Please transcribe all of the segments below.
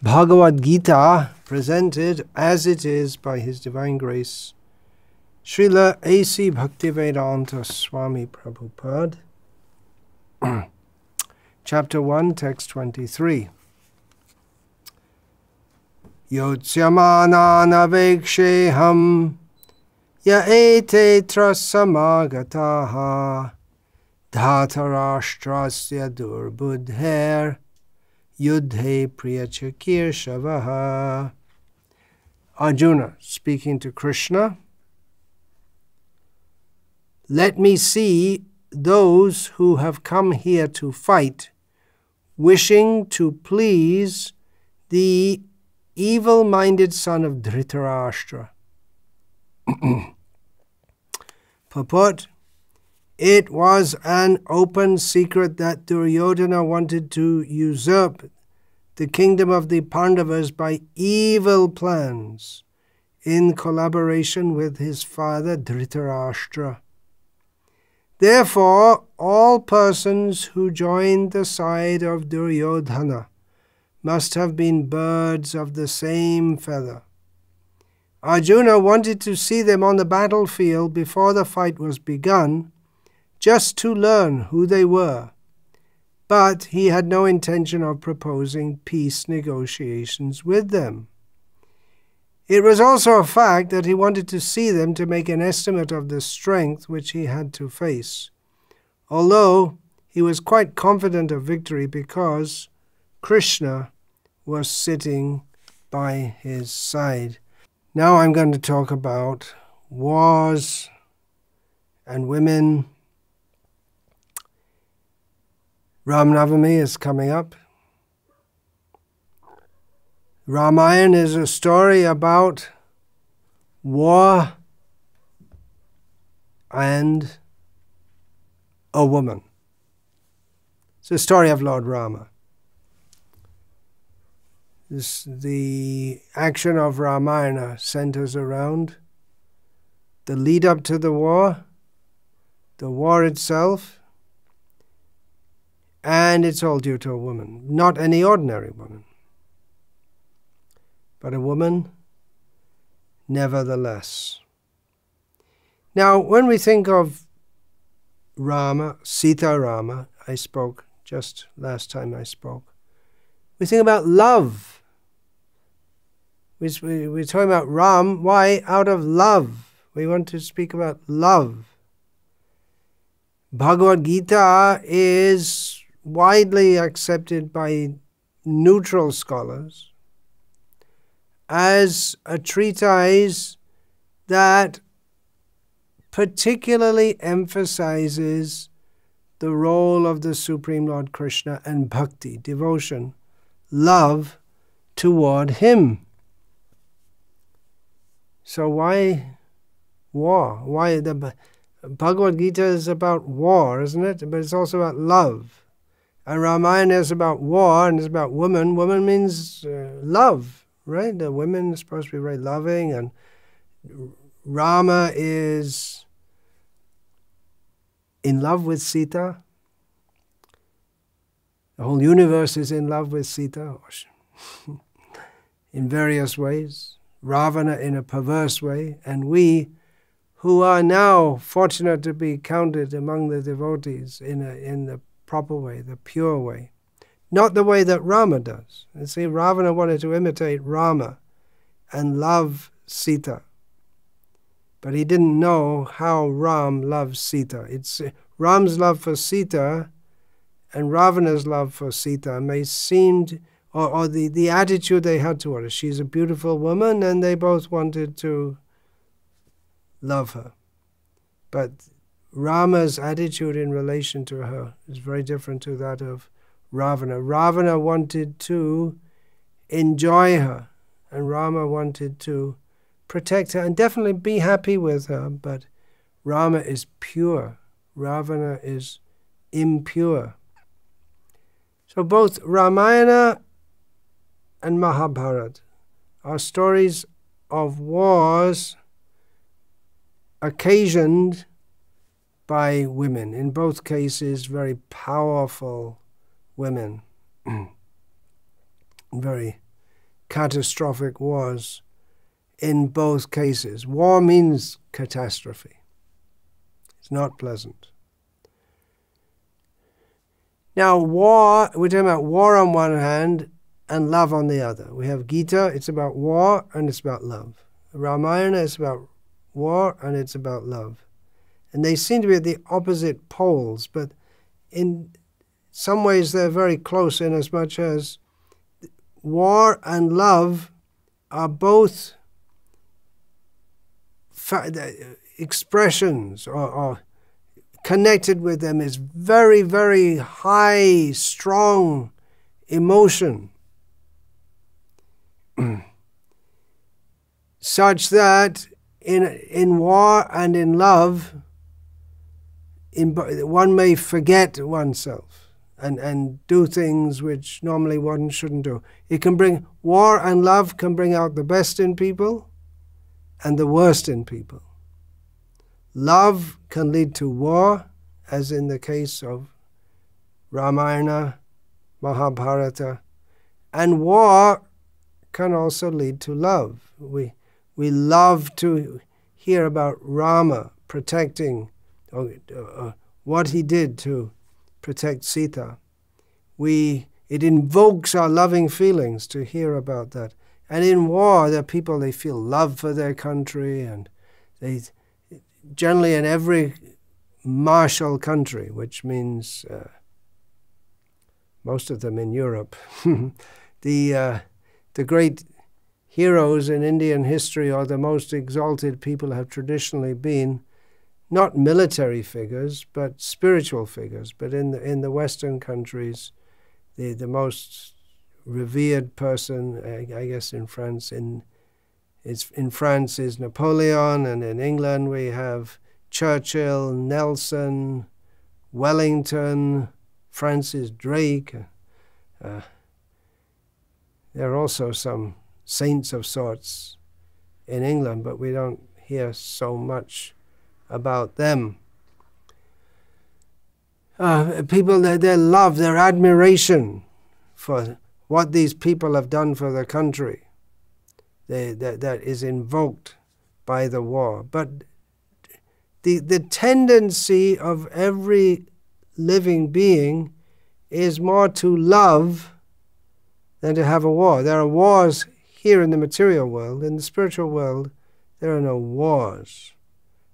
Bhagavad-gita presented as it is by His Divine Grace, Srila A.C. Bhaktivedanta Swami Prabhupada. Chapter 1, Text 23. Yotsyamana ya ete trasamagataha dhatarashtrasya durbudher yudhe priyachakir shavaha. Arjuna speaking to Krishna. Let me see those who have come here to fight, wishing to please the evil-minded son of Dhritarashtra. Purport: it was an open secret that Duryodhana wanted to usurp the kingdom of the Pandavas by evil plans in collaboration with his father Dhritarashtra. Therefore, all persons who joined the side of Duryodhana must have been birds of the same feather. Arjuna wanted to see them on the battlefield before the fight was begun, just to learn who they were, but he had no intention of proposing peace negotiations with them. It was also a fact that he wanted to see them to make an estimate of the strength which he had to face, although he was quite confident of victory because Krishna was sitting by his side. Now I'm going to talk about wars and women. Ram Navami is coming up. Ramayana is a story about war and a woman. It's the story of Lord Rama. The action of Ramayana centers around the lead up to the war itself, and it's all due to a woman. Not any ordinary woman, but a woman nevertheless. Now, when we think of Rama, Sita Rama, I spoke just last time I spoke, we think about love. We're talking about Ram. Why? Out of love. We want to speak about love. Bhagavad-gita is widely accepted by neutral scholars as a treatise that particularly emphasizes the role of the Supreme Lord Krishna and bhakti, devotion, love toward Him. So why war? Why the Bhagavad-gita is about war, isn't it? But it's also about love. And Ramayana is about war and it's about woman. Woman means love, right? The women are supposed to be very loving, and Rama is in love with Sita. The whole universe is in love with Sita in various ways. Ravana in a perverse way, and we who are now fortunate to be counted among the devotees in the proper way, the pure way. Not the way that Rama does. You see, Ravana wanted to imitate Rama and love Sita, but he didn't know how Ram loves Sita. It's Ram's love for Sita and Ravana's love for Sita may seem, or the attitude they had toward her. She's a beautiful woman, and they both wanted to love her. But Rama's attitude in relation to her is very different to that of Ravana. Ravana wanted to enjoy her, and Rama wanted to protect her and definitely be happy with her, but Rama is pure. Ravana is impure. So both Ramayana and Mahabharata are stories of wars occasioned by women, in both cases very powerful women, very catastrophic wars in both cases. War means catastrophe. It's not pleasant. Now, war, we're talking about war on one hand and love on the other. We have Gita, it's about war and it's about love. Ramayana is about war and it's about love. And they seem to be at the opposite poles, but in some ways they're very close, in as much as war and love are both expressions, or connected with them is very, very high, strong emotion, such that in war and in love, one may forget oneself and do things which normally one shouldn't do. War and love can bring out the best in people and the worst in people. Love can lead to war, as in the case of Ramayana, Mahabharata, and war can also lead to love. We love to hear about Rama protecting, what he did to protect Sita. It invokes our loving feelings to hear about that. And in war, there are people, they feel love for their country, and they generally in every martial country, which means most of them in Europe, the great heroes in Indian history, or the most exalted people, have traditionally been not military figures, but spiritual figures. But in the Western countries, the most revered person, I guess in France, in France is Napoleon, and in England we have Churchill, Nelson, Wellington, Francis Drake. There are also some saints of sorts in England, but we don't hear so much about them. People, their love, their admiration for what these people have done for the country, that is invoked by the war. But the tendency of every living being is more to love than to have a war. There are wars here in the material world. In the spiritual world, there are no wars.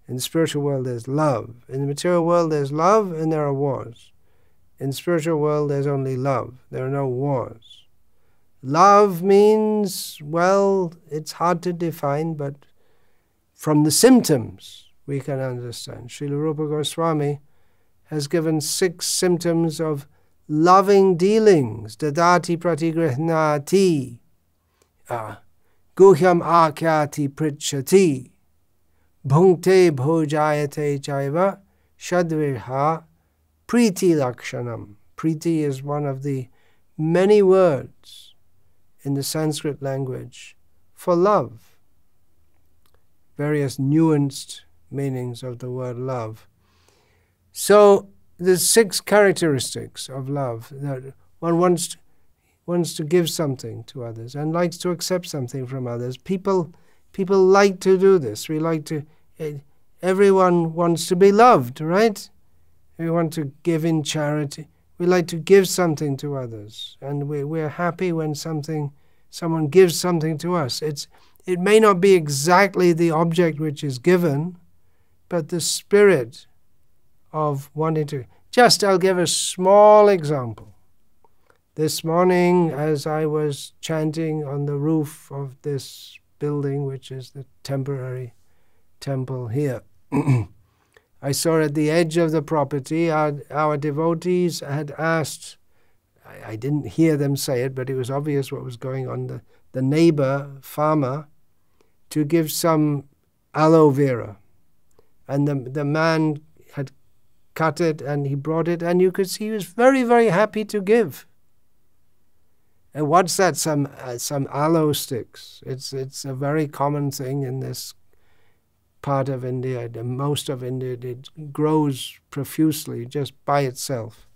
In the spiritual world, there's love. In the material world, there's love and there are wars. In the spiritual world, there's only love. There are no wars. Love means, well, it's hard to define, but from the symptoms we can understand. Srila Rupa Goswami has given 6 symptoms of loving dealings. Dadati pratigrihnati, guhyam akyati pritchati, bhunkte bhojayate chaiva, shadvirha priti lakshanam. Priti is one of the many words in the Sanskrit language for love. Various nuanced meanings of the word love. So there's 6 characteristics of love, that one wants to give something to others and likes to accept something from others. People like to do this. Everyone wants to be loved, right? We want to give in charity. We like to give something to others, and we're happy when someone gives something to us. It may not be exactly the object which is given, but the spirit of wanting to. I'll give a small example. This morning, as I was chanting on the roof of this building, which is the temporary temple here, I saw at the edge of the property, our devotees had asked, I didn't hear them say it, but it was obvious what was going on, the neighbor farmer, to give some aloe vera. And the man had cut it and he brought it, and you could see he was very, very happy to give. And what's that? Some aloe sticks. It's a very common thing in this part of India. Most of India, it grows profusely just by itself.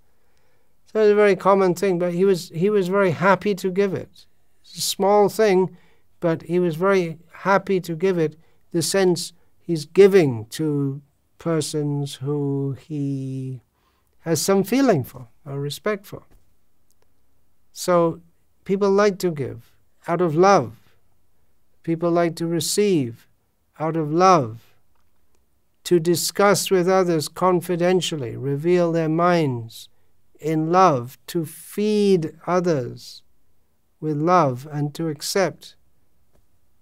So it's a very common thing, but he was very happy to give it. It's a small thing, but he was very happy to give it, the sense he's giving to persons who he has some feeling for or respect for. So people like to give out of love. People like to receive out of love, to discuss with others confidentially, reveal their minds in love, to feed others with love, and to accept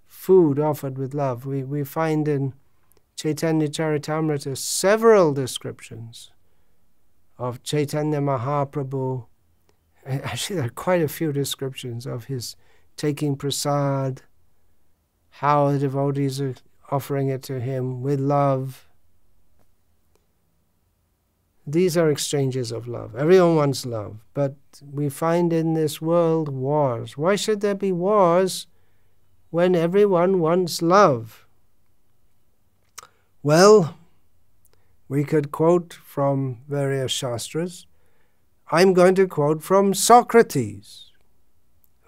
food offered with love. We find in Chaitanya Charitamrita several descriptions of Chaitanya Mahaprabhu. Actually, there are quite a few descriptions of his taking prasad, how the devotees are offering it to him with love. These are exchanges of love. Everyone wants love, but we find in this world wars. Why should there be wars when everyone wants love? Well, we could quote from various shastras. I'm going to quote from Socrates,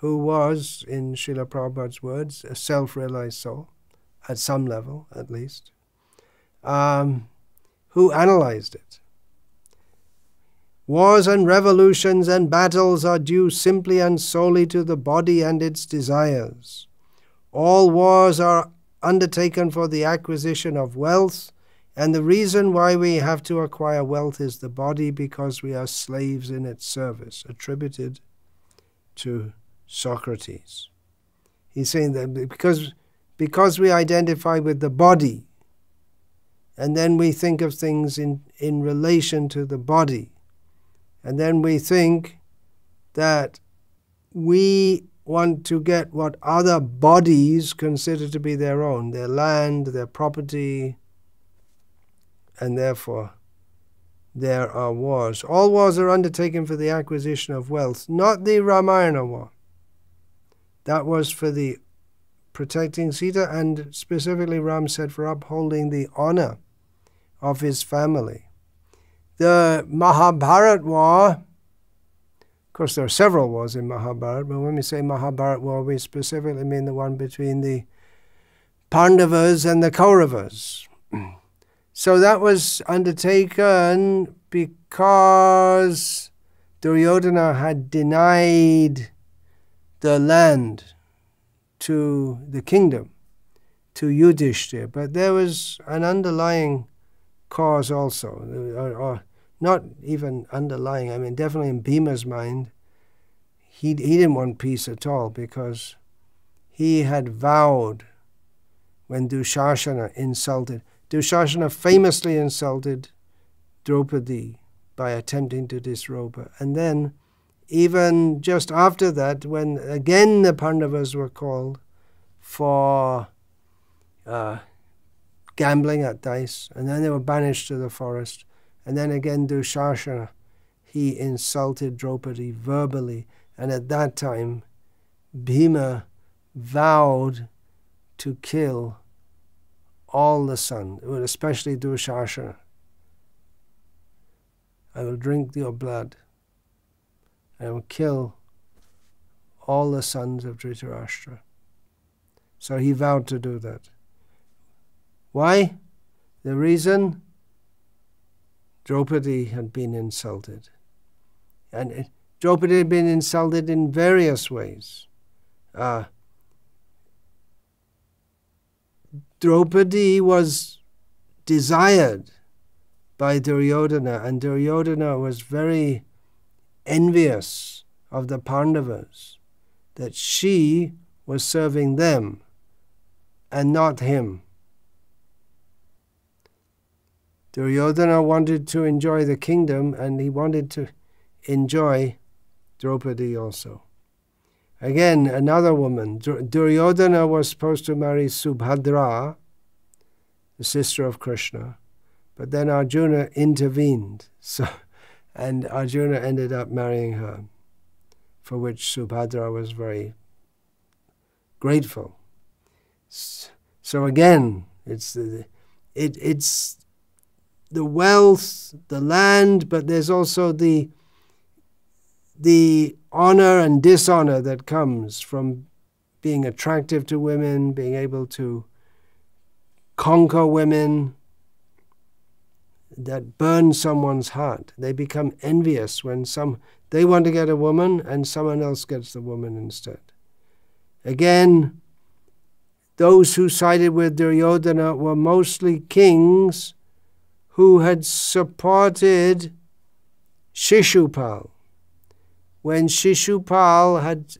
who was, in Srila Prabhupada's words, a self-realized soul, at some level at least, who analyzed it. Wars and revolutions and battles are due simply and solely to the body and its desires. All wars are undertaken for the acquisition of wealth, and the reason why we have to acquire wealth is the body, because we are slaves in its service, attributed to Socrates. He's saying that because we identify with the body, and then we think of things in relation to the body, and then we think that we want to get what other bodies consider to be their own, their land, their property, and therefore there are wars. All wars are undertaken for the acquisition of wealth, not the Ramayana war. That was for the protecting Sita, and specifically Ram said for upholding the honor of his family. The Mahabharata war, of course there are several wars in Mahabharata, but when we say Mahabharata war, we specifically mean the one between the Pandavas and the Kauravas. So that was undertaken because Duryodhana had denied the land to the kingdom, to Yudhishthira. But there was an underlying cause also, or not even underlying, I mean definitely in Bhima's mind, he didn't want peace at all, because he had vowed when Dushasana famously insulted Draupadi by attempting to disrobe her. And then, even just after that, when again the Pandavas were called for gambling at dice, and then they were banished to the forest, and then again Dushasana, he insulted Draupadi verbally, and at that time Bhima vowed to kill all the sons, especially Dushasana. I will drink your blood. I will kill all the sons of Dhritarashtra. So he vowed to do that. Why? The reason? Draupadi had been insulted. And Draupadi had been insulted in various ways. Draupadi was desired by Duryodhana, and Duryodhana was very envious of the Pandavas, that she was serving them and not him. Duryodhana wanted to enjoy the kingdom, and he wanted to enjoy Draupadi also. Again, another woman. Duryodhana was supposed to marry Subhadra, the sister of Krishna, but then Arjuna intervened, and Arjuna ended up marrying her, for which Subhadra was very grateful. So again, it's the wealth, the land, but there's also the honor and dishonor that comes from being attractive to women, being able to conquer women, that burns someone's heart. They become envious when they want to get a woman and someone else gets the woman instead. Again, those who sided with Duryodhana were mostly kings who had supported Shishupal. When Shishupal had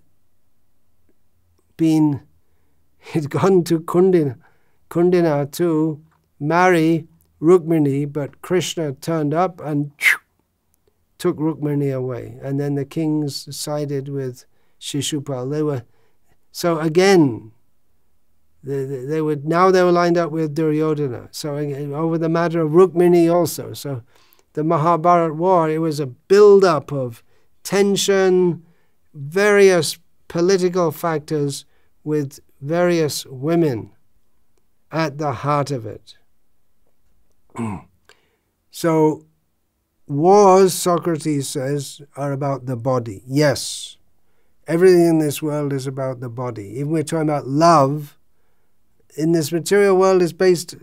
gone to Kundina to marry Rukmini, but Krishna turned up and took Rukmini away. And then the kings sided with Shishupal. So again, they were lined up with Duryodhana. So over the matter of Rukmini also. So the Mahabharata war, it was a build-up of tension, various political factors with various women at the heart of it. So wars, Socrates says, are about the body. Yes, everything in this world is about the body. Even we're talking about love, in this material world is based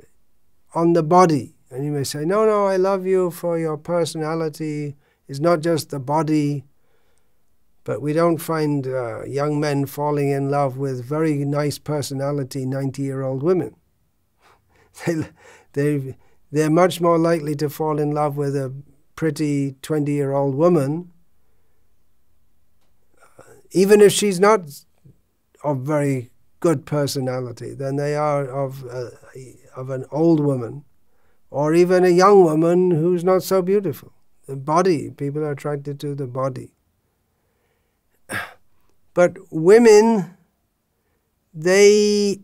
on the body. And you may say, no, I love you for your personality. It's not just the body. But we don't find young men falling in love with very nice personality 90-year-old women. They're much more likely to fall in love with a pretty 20-year-old woman, even if she's not of very good personality, than they are of an old woman, or even a young woman who's not so beautiful. The body, people are attracted to the body. But women, they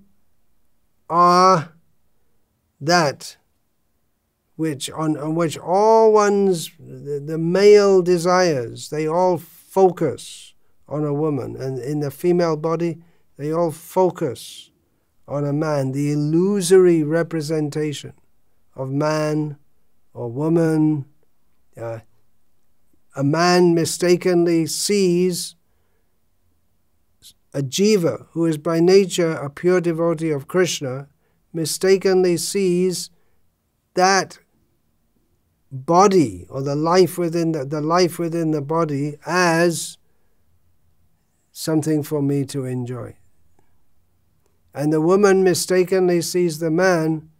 are that on which all the male desires, they all focus on a woman. And in the female body, they all focus on a man, the illusory representation of man or woman. A man mistakenly sees a jiva, who is by nature a pure devotee of Krishna, mistakenly sees that body, or the life within the body, as something for me to enjoy. And the woman mistakenly sees the man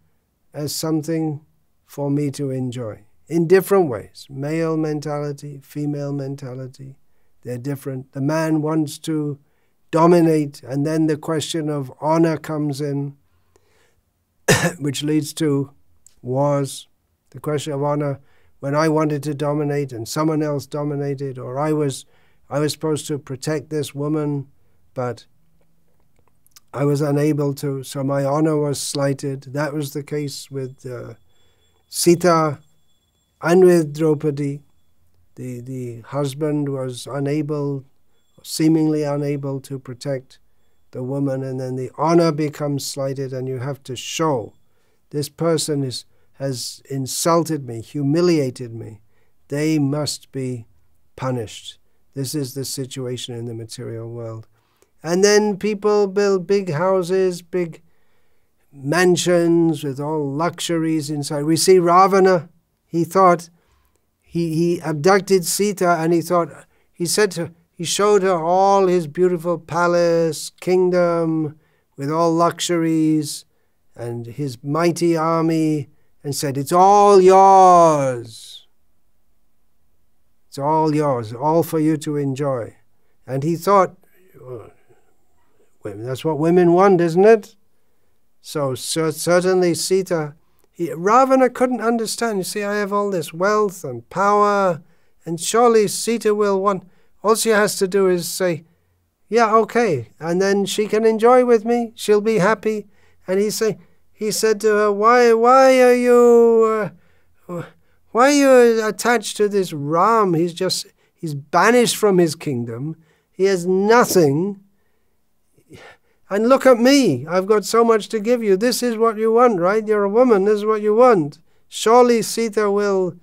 as something for me to enjoy. In different ways. Male mentality, female mentality, they're different. The man wants to dominate, and then the question of honor comes in, which leads to wars. The question of honor, when I wanted to dominate and someone else dominated, or I was supposed to protect this woman, but I was unable to, so my honor was slighted. That was the case with Sita and with Draupadi. The husband was seemingly unable to protect the woman, and then the honor becomes slighted, and you have to show this person has insulted me, humiliated me. They must be punished. This is the situation in the material world. And then people build big houses, big mansions with all luxuries inside. We see Ravana. He thought he abducted Sita, and he showed her all his beautiful palace, kingdom, with all luxuries, and his mighty army, and said, "It's all yours. It's all yours, all for you to enjoy." And he thought, that's what women want, isn't it? So certainly Sita, Ravana couldn't understand. You see, I have all this wealth and power, and surely Sita will want. All she has to do is say, yeah, okay, and then she can enjoy with me. She'll be happy. And he said to her, why are you attached to this Ram? He's banished from his kingdom. He has nothing. And look at me. I've got so much to give you. This is what you want, right? You're a woman. This is what you want. Surely Sita will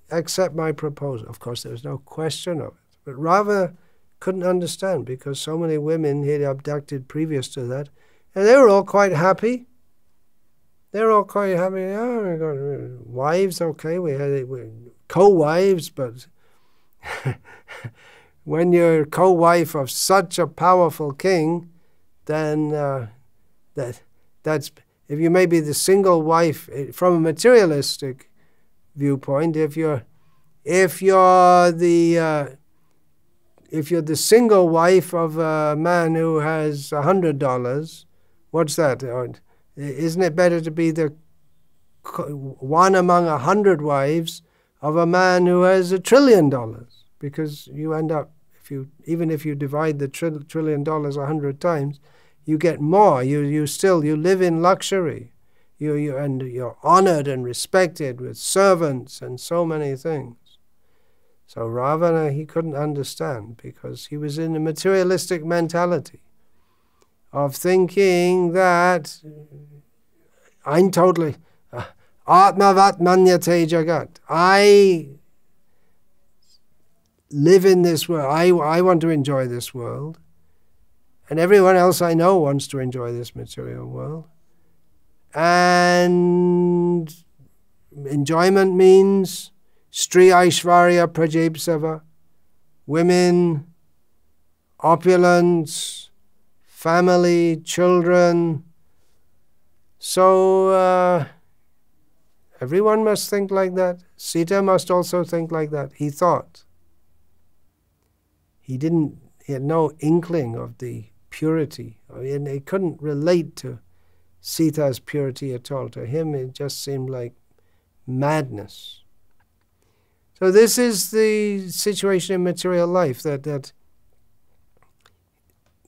accept my proposal. Of course, there was no question of it. But Ravana couldn't understand, because so many women he'd abducted previous to that, and they were all quite happy. They were all quite happy. Oh, we got wives, okay, we had co-wives, but when you're co-wife of such a powerful king, then that's if you may be the single wife from a materialistic viewpoint. If you're the single wife of a man who has $100, what's that? Isn't it better to be the one among 100 wives of a man who has $1 trillion? Because you end up, even if you divide the $1 trillion 100 times, you get more. You live in luxury. You're honored and respected with servants and so many things. So Ravana, he couldn't understand, because he was in a materialistic mentality of thinking that I'm totally Atmavat Manyate Jagat. I live in this world. I want to enjoy this world. And everyone else I know wants to enjoy this material world. And enjoyment means Stri Aishvarya Prajepsava, women, opulence, family, children. So everyone must think like that. Sita must also think like that. He thought. He had no inkling of the purity. And he couldn't relate to Sita's purity at all. To him, it just seemed like madness. So this is the situation in material life, that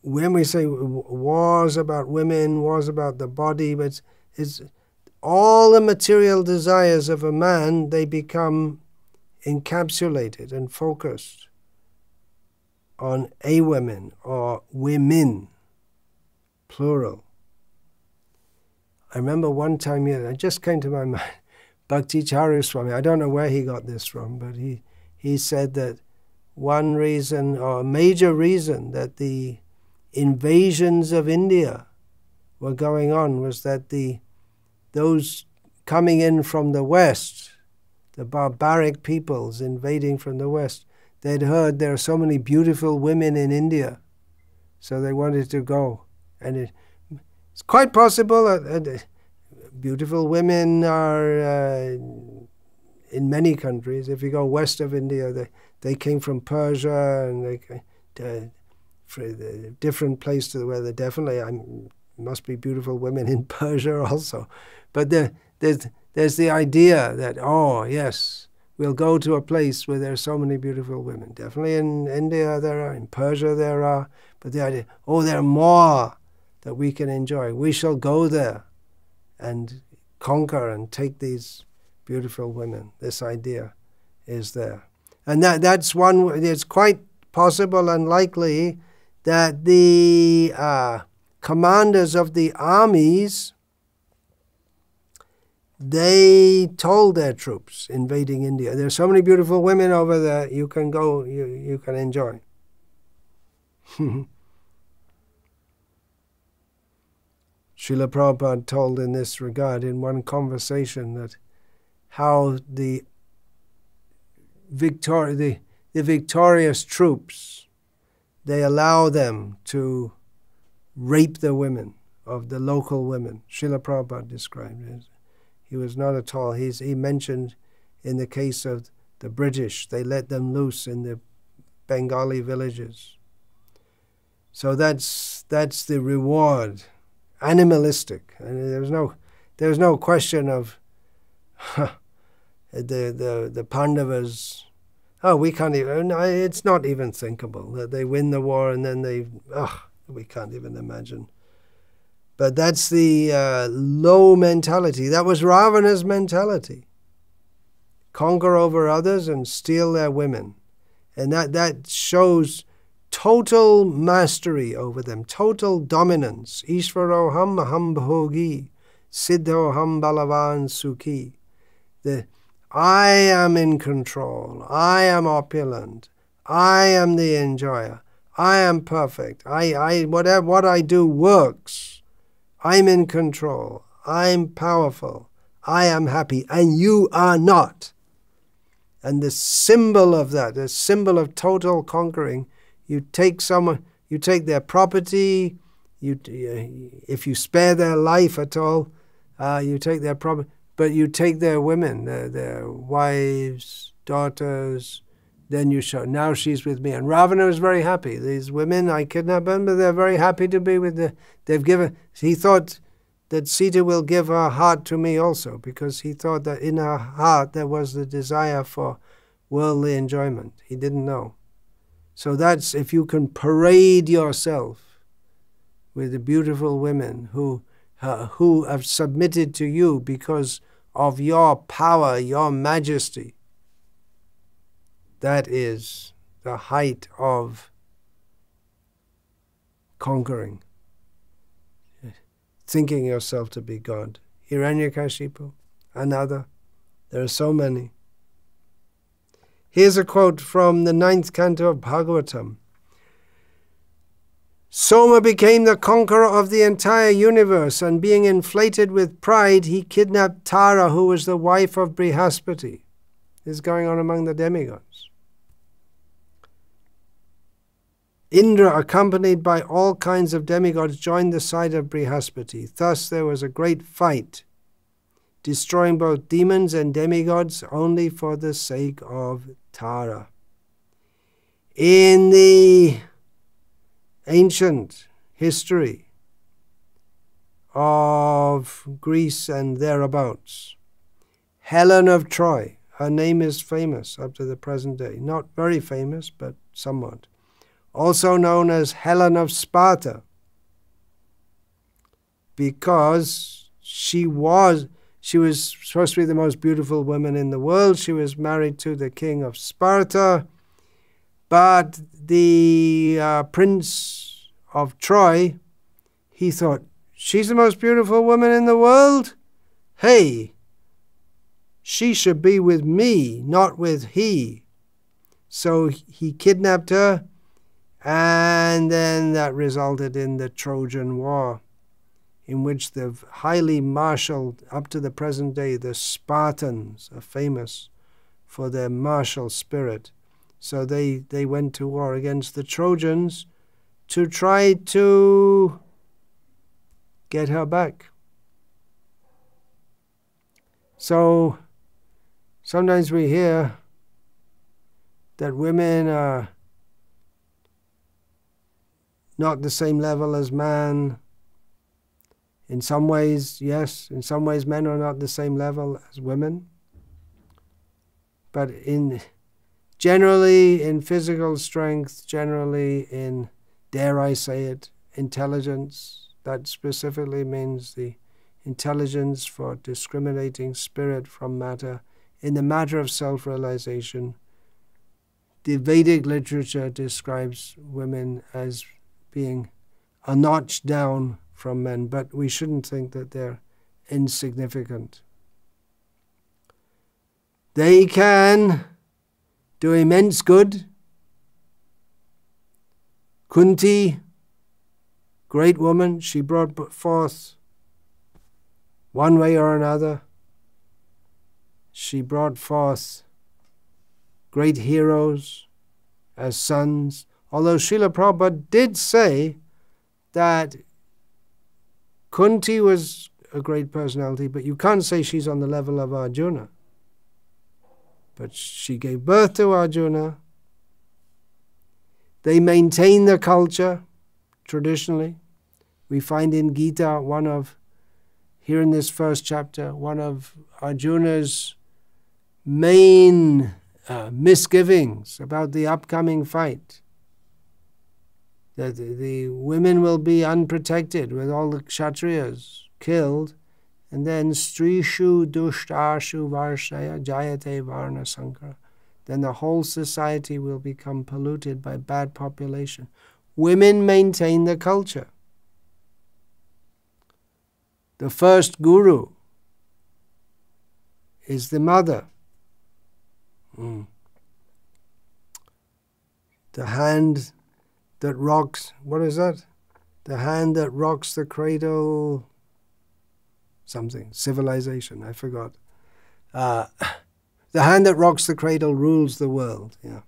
when we say wars about women, wars about the body, but it's all the material desires of a man, they become encapsulated and focused on a woman or women, plural. I remember one time, it just came to my mind, Bhakti Swami, I don't know where he got this from, but he said that one reason, or a major reason, that the invasions of India were going on was that those coming in from the West, the barbaric peoples invading from the West, they'd heard there are so many beautiful women in India, so they wanted to go. And it's quite possible that beautiful women are in many countries. If you go west of India, they came from Persia, and they for the different place to where there definitely must be beautiful women in Persia also. But there's the idea that, oh yes, we'll go to a place where there are so many beautiful women. Definitely in India there are, in Persia there are, but the idea, oh, there are more that we can enjoy. We shall go there and conquer and take these beautiful women. This idea is there. And that's one, it's quite possible and likely that the commanders of the armies, they told their troops invading India, there are so many beautiful women over there, you can go, you can enjoy. Srila Prabhupada told in this regard in one conversation that how the victorious troops, they allow them to rape the women, of the local women. Srila Prabhupada described it. He was not at all, he mentioned in the case of the British, they let them loose in the Bengali villages. So that's the reward, animalistic. And there's no question of the Pandavas. Oh, we can't even, it's not even thinkable that they win the war and then we can't even imagine. But that's the low mentality. That was Ravana's mentality. Conquer over others and steal their women. And that shows total mastery over them, total dominance. Ishvaroham aham bhogi, siddhoham balavan sukhi. I am in control, I am opulent, I am the enjoyer, I am perfect. What I do works. I'm in control. I'm powerful. I am happy. And you are not. And the symbol of that, the symbol of total conquering, you take their property, if you spare their life at all, you take their property, but you take their women, their wives, daughters, then you show, now she's with me. And Ravana was very happy. These women, I kidnap them, but they're very happy to be with he thought that Sita will give her heart to me also, because he thought that in her heart there was the desire for worldly enjoyment. He didn't know. So that's, if you can parade yourself with the beautiful women who have submitted to you because of your power, your majesty, that is the height of conquering, thinking yourself to be God. Hiranyakashipu, another. There are so many. Here's a quote from the 9th canto of Bhagavatam. Soma became the conqueror of the entire universe, and being inflated with pride, he kidnapped Tara, who was the wife of Brihaspati. This is going on among the demigods. Indra, accompanied by all kinds of demigods, joined the side of Brihaspati. Thus there was a great fight, destroying both demons and demigods only for the sake of Tara. In the ancient history of Greece and thereabouts, Helen of Troy, her name is famous up to the present day. Not very famous, but somewhat. Also known as Helen of Sparta, because she was supposed to be the most beautiful woman in the world. She was married to the king of Sparta, but the prince of Troy, he thought, she's the most beautiful woman in the world? Hey, she should be with me, not with he. So he kidnapped her, and then that resulted in the Trojan War, in which the highly marshaled, up to the present day, the Spartans are famous for their martial spirit. So they went to war against the Trojans to try to get her back. So sometimes we hear that women are not the same level as man. In some ways, yes. In some ways, men are not the same level as women. But generally in physical strength, generally in, dare I say it, intelligence, that specifically means the intelligence for discriminating spirit from matter. In the matter of self-realization, the Vedic literature describes women as being a notch down from men, but we shouldn't think that they're insignificant. They can do immense good. Kunti, great woman, she brought forth, one way or another, she brought forth great heroes as sons. Although Srila Prabhupada did say that Kunti was a great personality, but you can't say she's on the level of Arjuna. But she gave birth to Arjuna. They maintain the culture, traditionally. We find in Gita, here in this first chapter, one of Arjuna's main misgivings about the upcoming fight, that the women will be unprotected with all the Kshatriyas killed, and then Strishu Dushtashu Varshaya Jayate Varna Sankara. Then the whole society will become polluted by bad population. Women maintain the culture. The first guru is the mother. The that rocks, what is that? The hand that rocks the cradle, something, civilization, I forgot. The hand that rocks the cradle rules the world, yeah.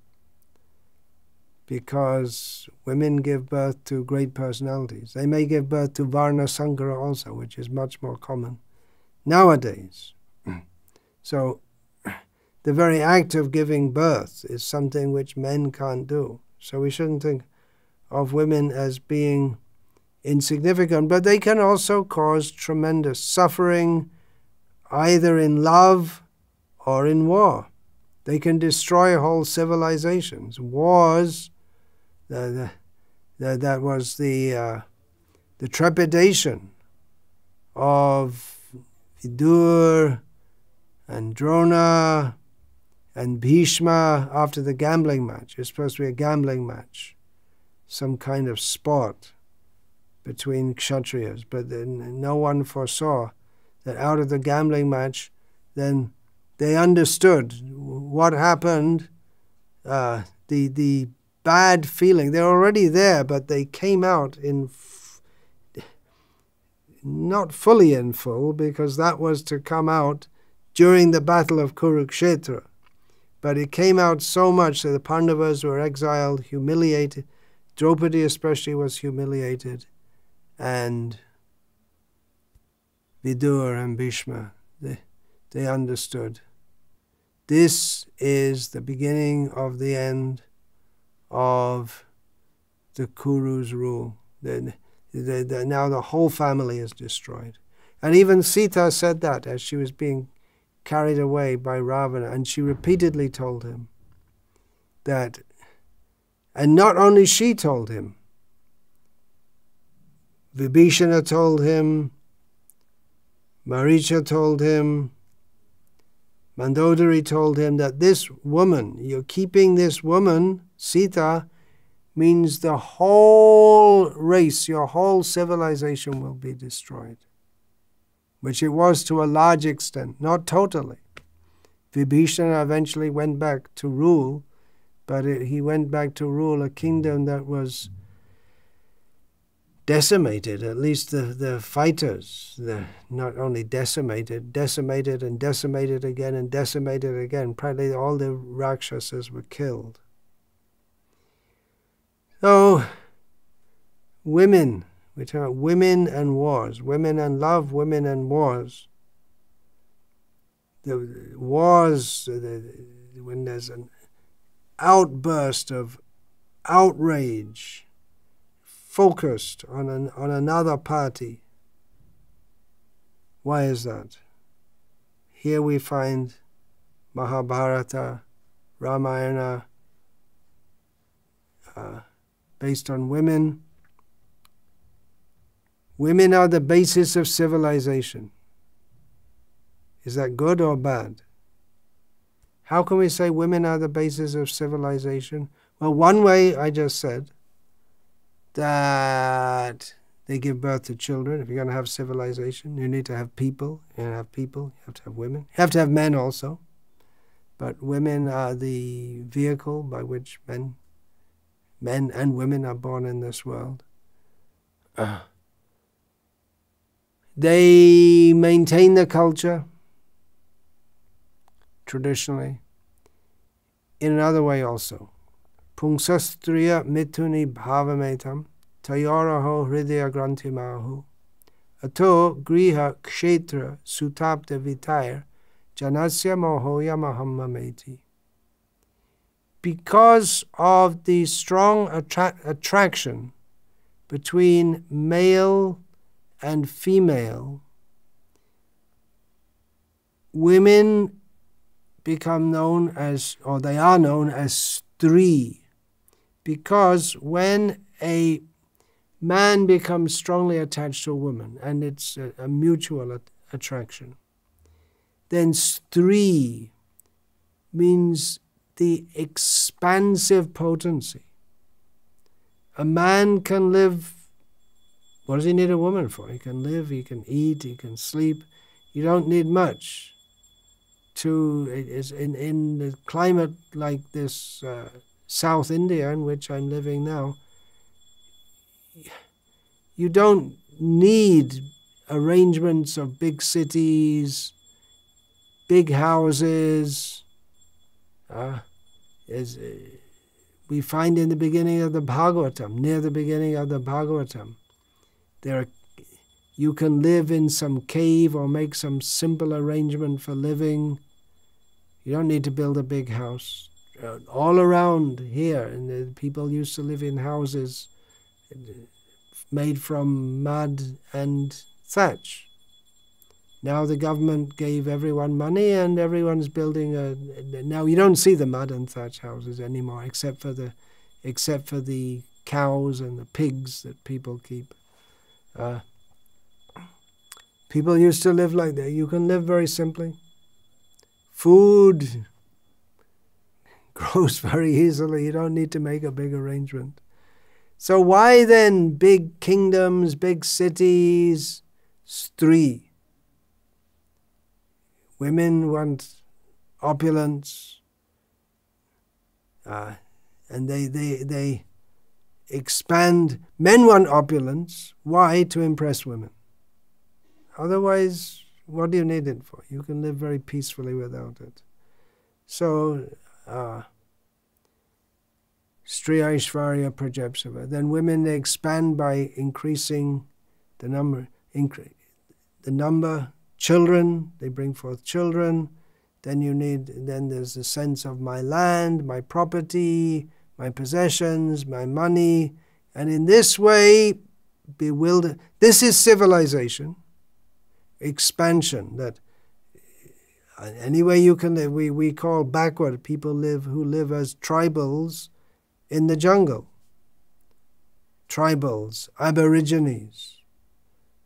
Because women give birth to great personalities. They may give birth to Varna Sankara also, which is much more common nowadays. So the very act of giving birth is something which men can't do. So we shouldn't think of women as being insignificant, but they can also cause tremendous suffering, either in love or in war. They can destroy whole civilizations. Wars, that was the trepidation of Vidur and Drona and Bhishma after the gambling match. It was supposed to be a gambling match, some kind of sport between Kshatriyas, but then no one foresaw that out of the gambling match, then they understood what happened, the bad feeling. They're already there, but they came out in not fully in full, because that was to come out during the battle of Kurukshetra. But it came out so much that the Pandavas were exiled, humiliated. Draupadi especially was humiliated. And Vidur and Bhishma, they understood. This is the beginning of the end of the Kuru's rule. Now the whole family is destroyed. And even Sita said that as she was being carried away by Ravana, and she repeatedly told him that, and not only she told him, Vibhishana told him, Maricha told him, Mandodari told him that this woman, you're keeping this woman, Sita, means the whole race, your whole civilization will be destroyed. Which it was to a large extent, not totally. Vibhishana eventually went back to rule, but he went back to rule a kingdom that was decimated. At least the fighters, not only decimated and decimated again and decimated again. Practically all the Rakshasas were killed. So, women, we talk about women and wars, women and love, women and wars. The wars, when there's an outburst of outrage focused on another party. Why is that? Here we find Mahabharata, Ramayana, based on women. Women are the basis of civilization. Is that good or bad? How can we say women are the basis of civilization? Well, one way I just said, that they give birth to children. If you're going to have civilization, you need to have people. You're going to have people, you have to have women. You have to have men also. But women are the vehicle by which men and women are born in this world. They maintain the culture, traditionally, in another way also. Pungsastriya mituni bhavametam tayoraho hridaya grantimahu ato griha kshetra sutapta vitair janasya mohoya mahammameti. Because of the strong attraction between male and female, women become known as, or they are known as Stri, because when a man becomes strongly attached to a woman, and it's a mutual attraction, then Stri means the expansive potency. A man can live, what does he need a woman for? He can live, he can eat, he can sleep. You don't need much. In a climate like this South India in which I'm living now, you don't need arrangements of big cities, big houses. As we find in the beginning of the Bhagavatam, near the beginning of the Bhagavatam, you can live in some cave or make some simple arrangement for living. You don't need to build a big house. All around here, and the people used to live in houses made from mud and thatch. Now the government gave everyone money and everyone's building now you don't see the mud and thatch houses anymore, except for the cows and the pigs that people keep. People used to live like that. You can live very simply. Food grows very easily. You don't need to make a big arrangement. So why then big kingdoms, big cities? Stree. Women want opulence, and they expand. Men want opulence. Why? To impress women. Otherwise, what do you need it for? You can live very peacefully without it. So, Striya Ishvarya Prajapsava. Then women, they expand by increasing the number. Children, they bring forth children. Then there's the sense of my land, my property, my possessions, my money. And in this way, bewilder. This is civilization. Expansion, that any way you can live. We call backward people who live as tribals in the jungle. Tribals, aborigines.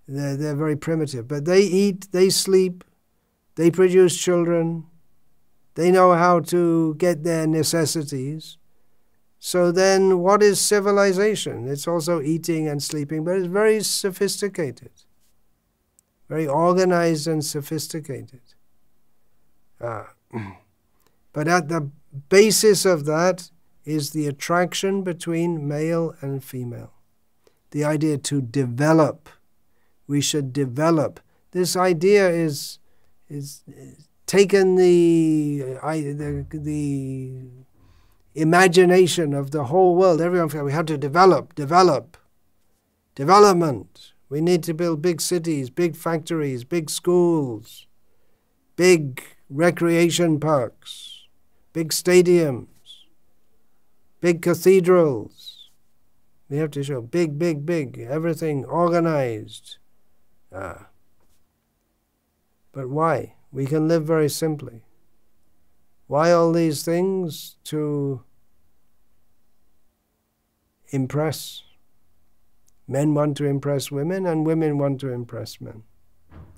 They're very primitive, but they eat, they sleep, they produce children, they know how to get their necessities. So then what is civilization? It's also eating and sleeping, but it's very sophisticated, very organized and sophisticated. But at the basis of that is the attraction between male and female. The idea to develop. We should develop. This idea is taken the imagination of the whole world. Everyone feels we have to development. We need to build big cities, big factories, big schools, big recreation parks, big stadiums, big cathedrals. We have to show big, everything organized. But why? We can live very simply. Why all these things? To impress. Men want to impress women, and women want to impress men.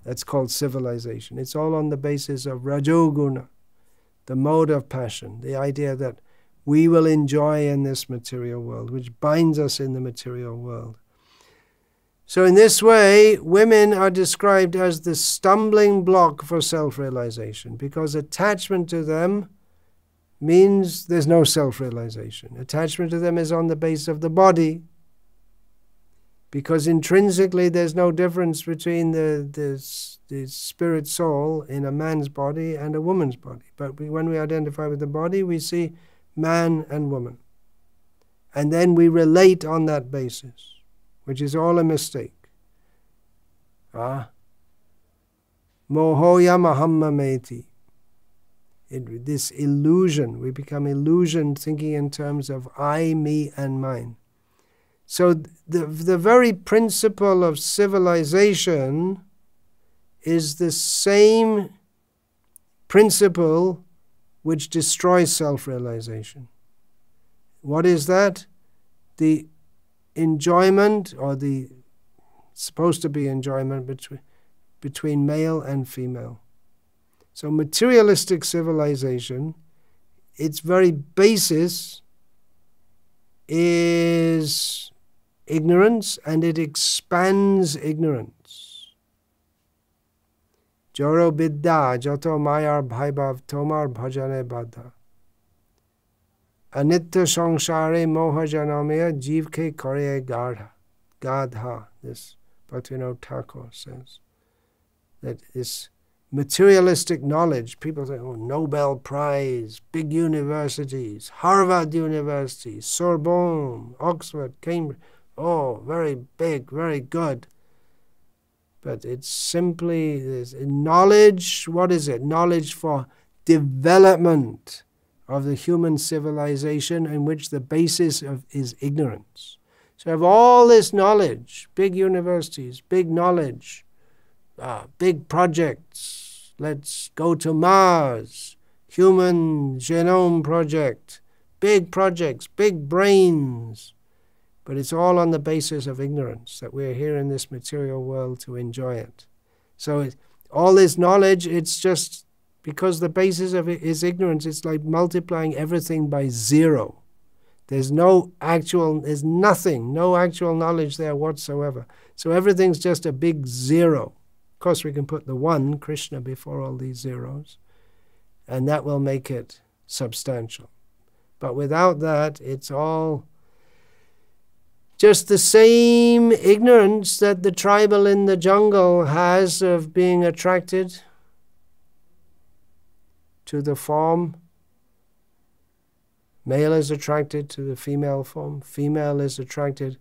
That's called civilization. It's all on the basis of rajoguna, the mode of passion, the idea that we will enjoy in this material world, which binds us in the material world. So in this way, women are described as the stumbling block for self-realization, because attachment to them means there's no self-realization. Attachment to them is on the base of the body, because intrinsically there's no difference between the spirit soul in a man's body and a woman's body. But when we identify with the body, we see man and woman. And then we relate on that basis, which is all a mistake. Mohoya mahammameti. This illusion, we become illusioned thinking in terms of I, me, and mine. So the very principle of civilization is the same principle which destroys self-realization. What is that? The enjoyment, or the supposed to be enjoyment between male and female. So materialistic civilization, its very basis is ignorance, and it expands ignorance. Joro bidda jato mayar bhaibhav tomar bhajane badha. Anitya samsare moha janamaya jeev ke kare garha. Gadha, this Bhaktivinoda Thakur says, that this materialistic knowledge, people say, oh, Nobel Prize, big universities, Harvard University, Sorbonne, Oxford, Cambridge, oh, very big, very good. But it's simply this knowledge. What is it? Knowledge for development of the human civilization, in which the basis of is ignorance. So have all this knowledge, big universities, big knowledge, big projects. Let's go to Mars, Human Genome Project, big projects, big brains. But it's all on the basis of ignorance, that we're here in this material world to enjoy it. So all this knowledge, it's just because the basis of it is ignorance. It's like multiplying everything by zero. There's no actual knowledge there whatsoever. So everything's just a big zero. Of course, we can put the one, Krishna, before all these zeros, and that will make it substantial. But without that, it's all just the same ignorance that the tribal in the jungle has of being attracted to the form. Male is attracted to the female form. Female is attracted.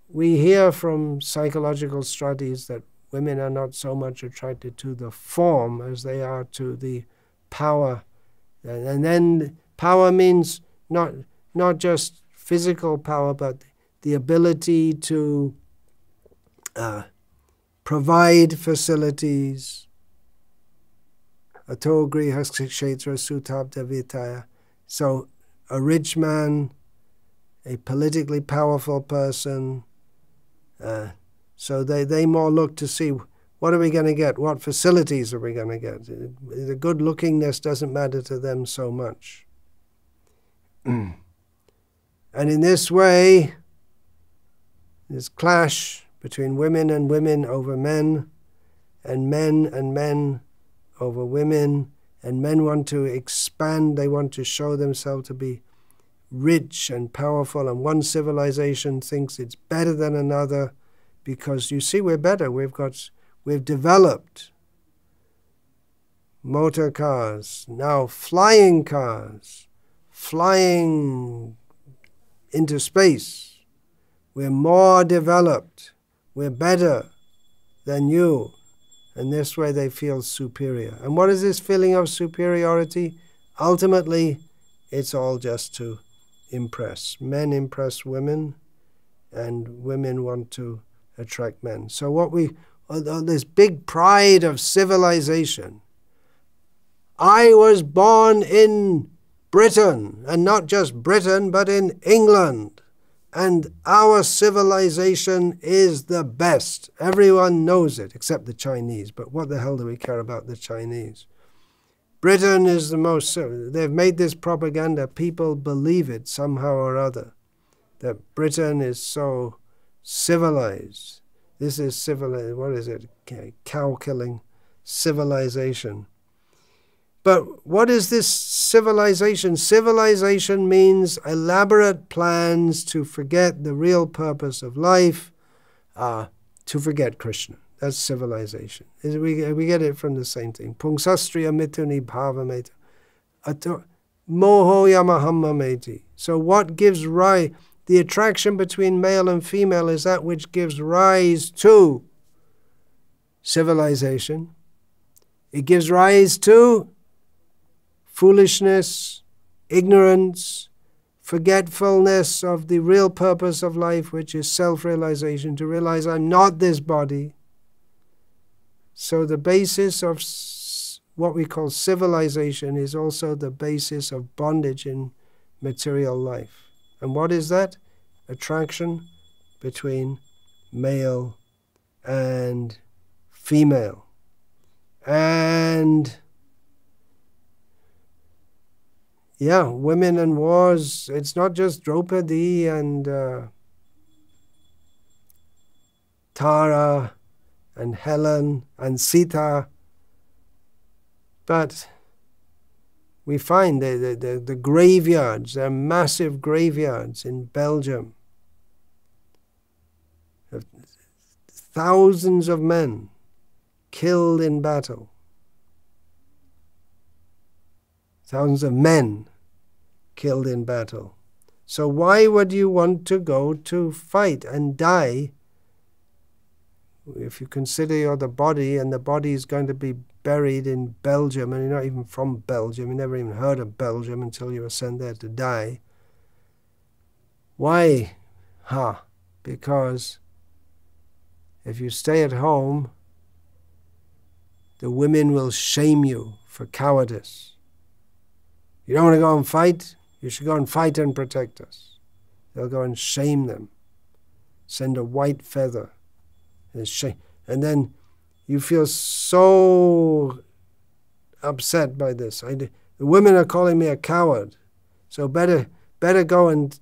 We hear from psychological studies that women are not so much attracted to the form as they are to the power. And then power means not just physical power, but the ability to provide facilities. Ato griha kshetra sutabda vitaya. So a rich man, a politically powerful person, so they more look to see, what are we going to get? What facilities are we going to get? The good-lookingness doesn't matter to them so much. And in this way, this clash between women and women over men and men over women, and men want to expand, they want to show themselves to be rich and powerful, and one civilization thinks it's better than another because, you see, we're better. We've developed motor cars, now flying cars, flying into space. We're more developed. We're better than you. And this way they feel superior. And what is this feeling of superiority? Ultimately, it's all just to impress. Men impress women, and women want to attract men. So this big pride of civilization. I was born in Britain, and not just Britain, but in England. And our civilization is the best. Everyone knows it, except the Chinese. But what the hell do we care about the Chinese? Britain is the most... They've made this propaganda. People believe it somehow or other, that Britain is so civilized. This is civilized. What is it? Cow-killing civilization. But what is this civilization? Civilization means elaborate plans to forget the real purpose of life, to forget Krishna. That's civilization. We get it from the same thing. Pungsastriya mituni bhavameta. Moho yamahammameti. So what gives rise? The attraction between male and female is that which gives rise to civilization. It gives rise to foolishness, ignorance, forgetfulness of the real purpose of life, which is self-realization, to realize I'm not this body. So the basis of what we call civilization is also the basis of bondage in material life. And what is that? Attraction between male and female. And yeah, women and wars, it's not just Draupadi and Tara and Helen and Sita, but we find the graveyards, there are massive graveyards in Belgium of thousands of men killed in battle. Thousands of men killed in battle. So why would you want to go to fight and die if you consider you're the body and the body is going to be buried in Belgium and you're not even from Belgium, you never even heard of Belgium until you were sent there to die? Why? Because if you stay at home, the women will shame you for cowardice. You don't want to go and fight? You should go and fight and protect us. They'll go and shame them. Send a white feather. And then you feel so upset by this. The women are calling me a coward, so better go and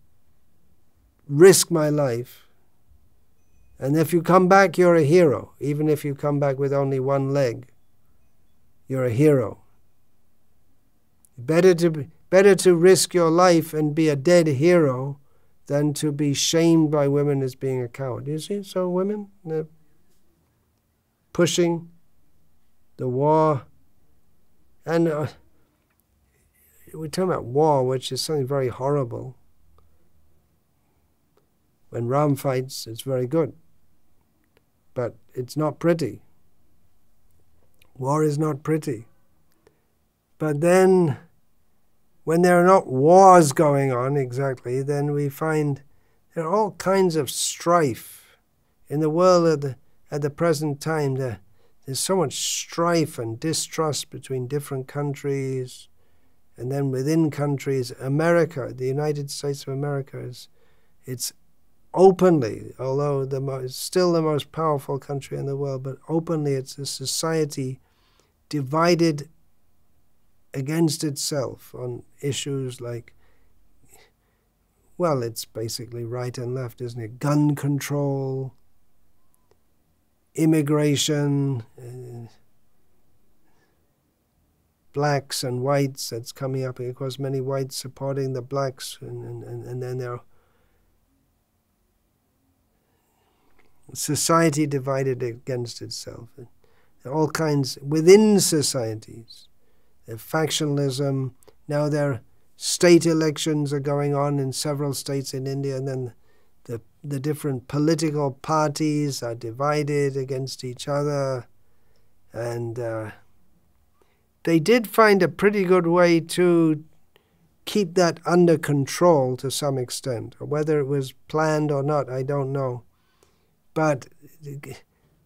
risk my life. And if you come back, you're a hero. Even if you come back with only one leg, you're a hero. Better to risk your life and be a dead hero than to be shamed by women as being a coward. You see? So women, they're pushing the war. And we're talking about war, which is something very horrible. When Ram fights, it's very good. But it's not pretty. War is not pretty. But then, when there are not wars going on exactly, then we find there are all kinds of strife. In the world at the present time, there's so much strife and distrust between different countries, and then within countries. America, the United States of America, it's openly, although it's still the most powerful country in the world, but openly it's a society divided against itself on issues like, well, it's basically right and left, isn't it? Gun control, immigration, blacks and whites, that's coming up. Of course, many whites supporting the blacks, and then there are society divided against itself. There are all kinds within societies. There's factionalism. Now there are state elections are going on in several states in India, and then the different political parties are divided against each other. And they did find a pretty good way to keep that under control to some extent. Whether it was planned or not, I don't know. But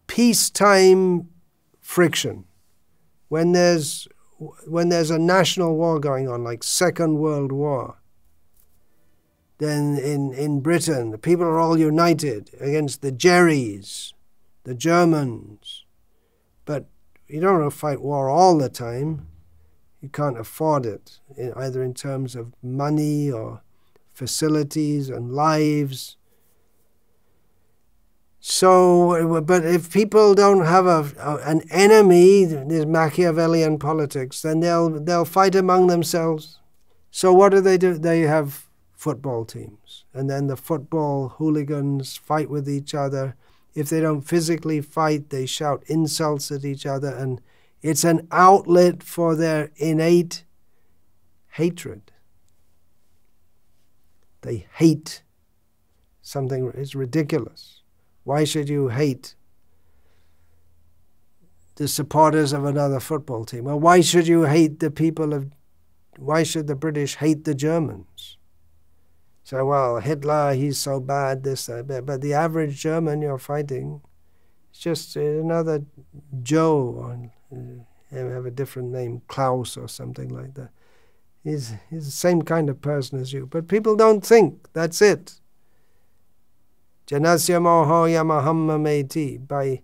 peacetime friction, when there's a national war going on, like Second World War, then in Britain, the people are all united against the Jerrys, the Germans. But you don't want to fight war all the time. You can't afford it, either in terms of money or facilities and lives. So, but if people don't have an enemy, there's Machiavellian politics, then they'll fight among themselves. So what do? They have football teams, and then the football hooligans fight with each other. If they don't physically fight, they shout insults at each other, and it's an outlet for their innate hatred. They hate something. It's ridiculous. Why should you hate the supporters of another football team? Or why should you hate why should the British hate the Germans? So, well, Hitler, he's so bad, this, that, but the average German you're fighting is just another Joe, or have a different name, Klaus or something like that. He's the same kind of person as you. But people don't think that's it. Janasya moho yamaham mameti, by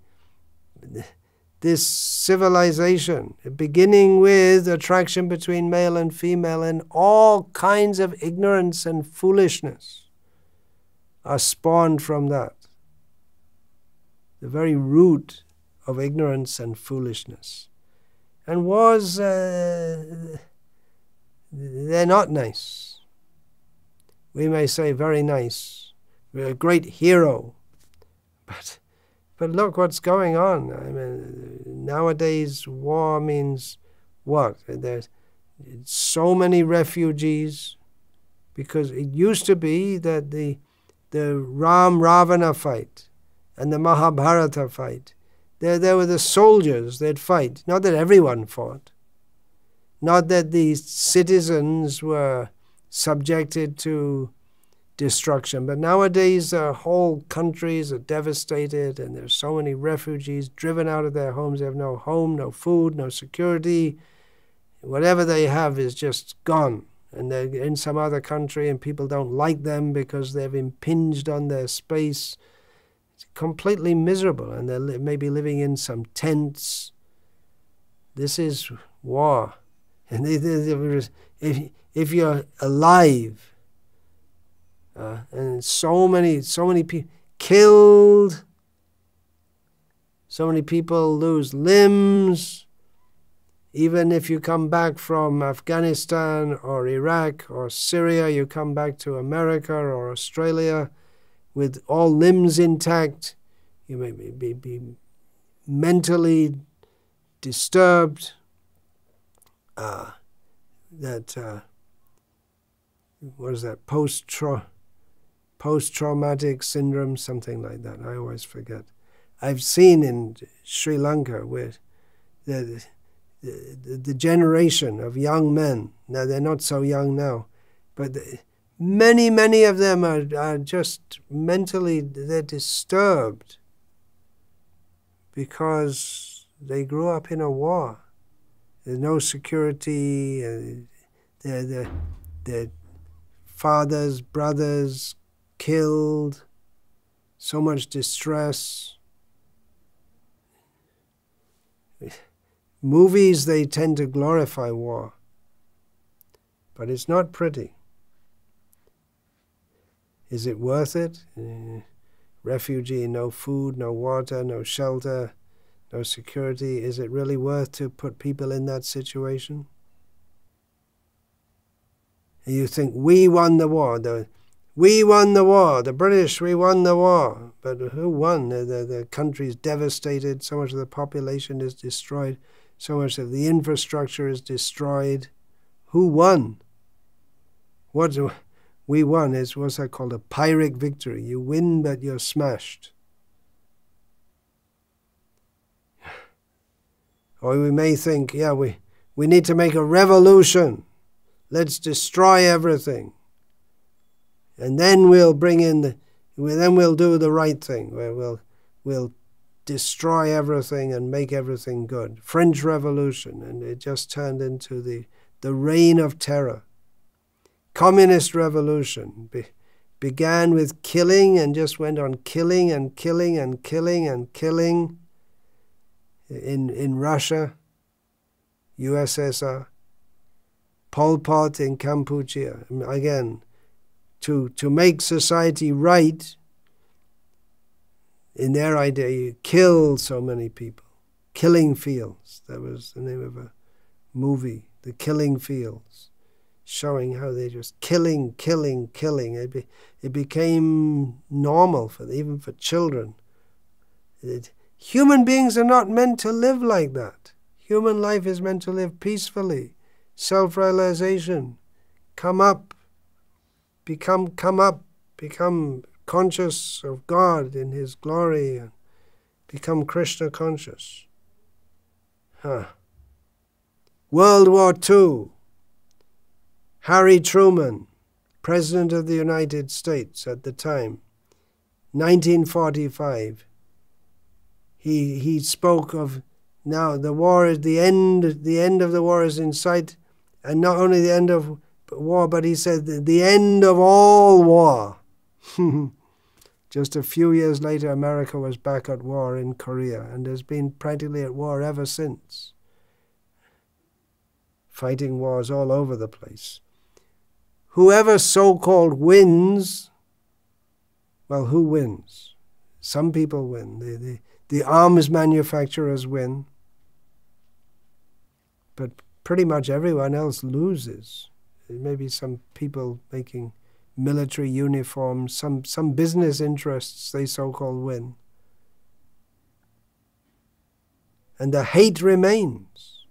this civilization, beginning with attraction between male and female, and all kinds of ignorance and foolishness are spawned from that. The very root of ignorance and foolishness. And wars, they're not nice. We may say very nice. A great hero, But look what's going on. I mean, nowadays war means what? There's so many refugees, because it used to be that the Ram-Ravana fight and the Mahabharata fight, there were the soldiers that fight, not that everyone fought, not that the citizens were subjected to destruction. But nowadays, whole countries are devastated, and there's so many refugees driven out of their homes. They have no home, no food, no security. Whatever they have is just gone. And they're in some other country, and people don't like them because they've impinged on their space. It's completely miserable, and they're maybe living in some tents. This is war. And if you're alive, and so many people killed, so many people lose limbs. Even if you come back from Afghanistan or Iraq or Syria, you come back to America or Australia with all limbs intact, you may be mentally disturbed. What is that? Post-traumatic syndrome, something like that. I always forget. I've seen in Sri Lanka where the generation of young men, now they're not so young now, but many of them are just mentally, they're disturbed because they grew up in a war. There's no security, their fathers, brothers killed, so much distress. Movies, they tend to glorify war, but it's not pretty. Is it worth it? Refugee, no food, no water, no shelter, no security. Is it really worth to put people in that situation? And you think, we won the war. We won the war. The British, we won the war. But who won? The country's devastated. So much of the population is destroyed. So much of the infrastructure is destroyed. Who won? What we won is what's that called? A Pyrrhic victory. You win, but you're smashed. Or we may think, yeah, we need to make a revolution. Let's destroy everything. And then we'll bring in then we'll do the right thing. Where we'll destroy everything and make everything good. French Revolution, and it just turned into the reign of terror. Communist Revolution began with killing and just went on killing and killing and killing and killing in Russia, USSR, Pol Pot in Cambodia. Again, to make society right, in their idea, you killed so many people. Killing Fields, that was the name of a movie, The Killing Fields, showing how they just killing. It became normal even for children. Human beings are not meant to live like that. Human life is meant to live peacefully. Self-realization. Come up. Become conscious of God in His glory, and become Krishna conscious. World War II. Harry Truman, President of the United States at the time, 1945. He spoke of, now the war is the end of the war is in sight, and not only the end of war, but he said the end of all war. Just a few years later, America was back at war in Korea, and has been practically at war ever since. Fighting wars all over the place. Whoever so-called wins, well, who wins? Some people win. The arms manufacturers win. But pretty much everyone else loses. Maybe some people making military uniforms, some business interests, they so-called win. and the hate remains.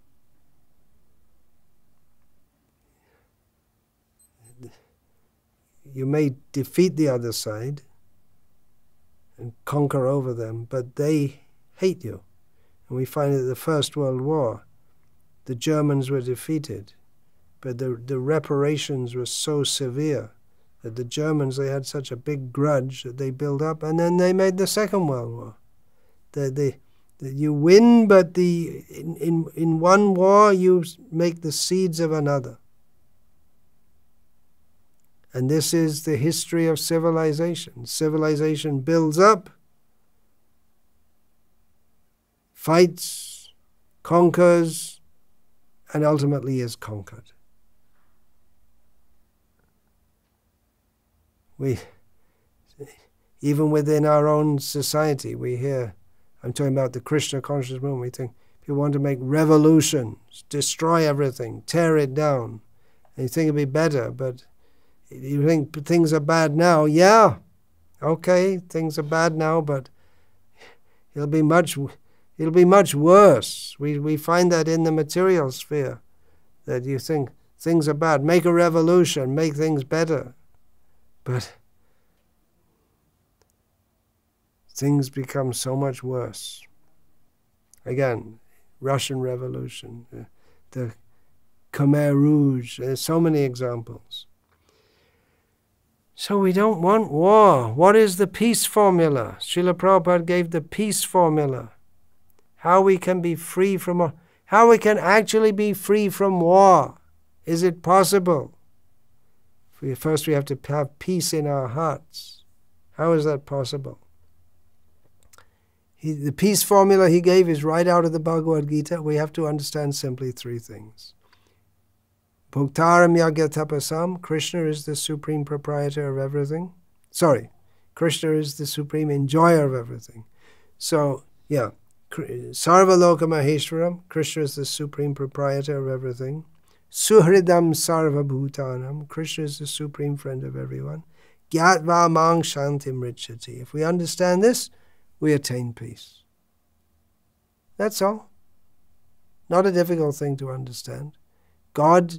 You may defeat the other side and conquer over them, but they hate you. And we find that the First World War, the Germans were defeated, but the reparations were so severe that the Germans, they had such a big grudge that they built up, and then they made the Second World War. You win, but in one war you make the seeds of another. And this is the history of civilization. Civilization builds up, fights, conquers, and ultimately is conquered. Even within our own society, we hear, I'm talking about the Krishna conscious movement, we think people want to make revolutions, destroy everything, tear it down. And you think it'd be better, but you think things are bad now. Yeah, okay, things are bad now, but it'll be much worse. We find that in the material sphere, that you think things are bad. Make a revolution, make things better. But things become so much worse. Again, Russian Revolution, the Khmer Rouge, there's so many examples. So we don't want war. What is the peace formula? Srila Prabhupada gave the peace formula. How we can be free from war. How we can actually be free from war. Is it possible? First we have to have peace in our hearts. How is that possible? The peace formula he gave is right out of the Bhagavad-gita. We have to understand simply three things. Bhuktaram yagya tapasam, Krishna is the supreme proprietor of everything. Sorry, Krishna is the supreme enjoyer of everything. So, yeah, Sarva Loka Maheshwaram, Krishna is the supreme proprietor of everything. Suhridam Sarva Bhutanam, Krishna is the supreme friend of everyone. Gyatva Mang Shantim Richati. If we understand this, we attain peace. That's all. Not a difficult thing to understand. God,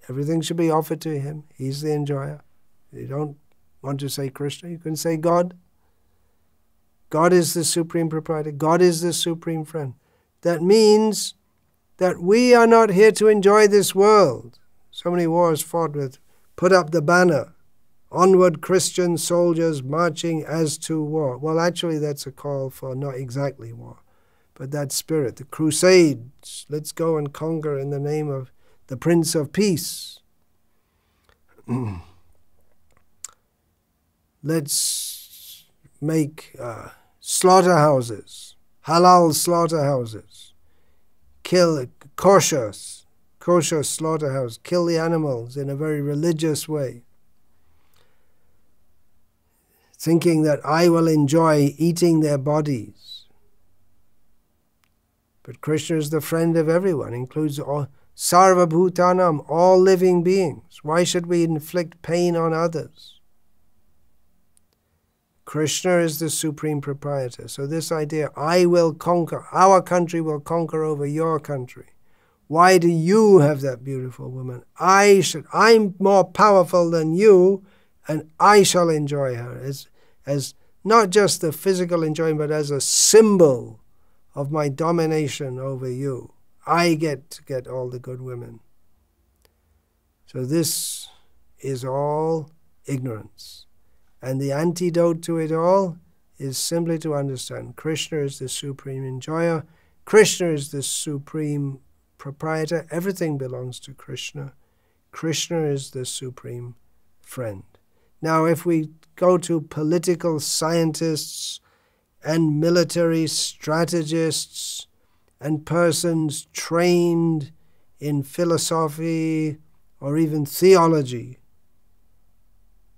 everything should be offered to Him. He's the enjoyer. You don't want to say Krishna, you can say God. God is the supreme proprietor. God is the supreme friend. That means that we are not here to enjoy this world. So many wars fought with, put up the banner, onward Christian soldiers marching as to war. Well, actually that's a call for not exactly war, but that spirit, the crusades, let's go and conquer in the name of the Prince of Peace. Let's make slaughterhouses, halal slaughterhouses, kill kosher slaughterhouse, kill the animals in a very religious way, thinking that I will enjoy eating their bodies. But Krishna is the friend of everyone, includes all, Sarva Bhutanam, all living beings. Why should we inflict pain on others? Krishna is the supreme proprietor. So this idea, I will conquer, our country will conquer over your country. Why do you have that beautiful woman? I'm more powerful than you, and I shall enjoy her as not just the physical enjoyment, but as a symbol of my domination over you. I get to get all the good women. So this is all ignorance. And the antidote to it all is simply to understand Krishna is the supreme enjoyer. Krishna is the supreme proprietor. Everything belongs to Krishna. Krishna is the supreme friend. Now, if we go to political scientists and military strategists and persons trained in philosophy or even theology,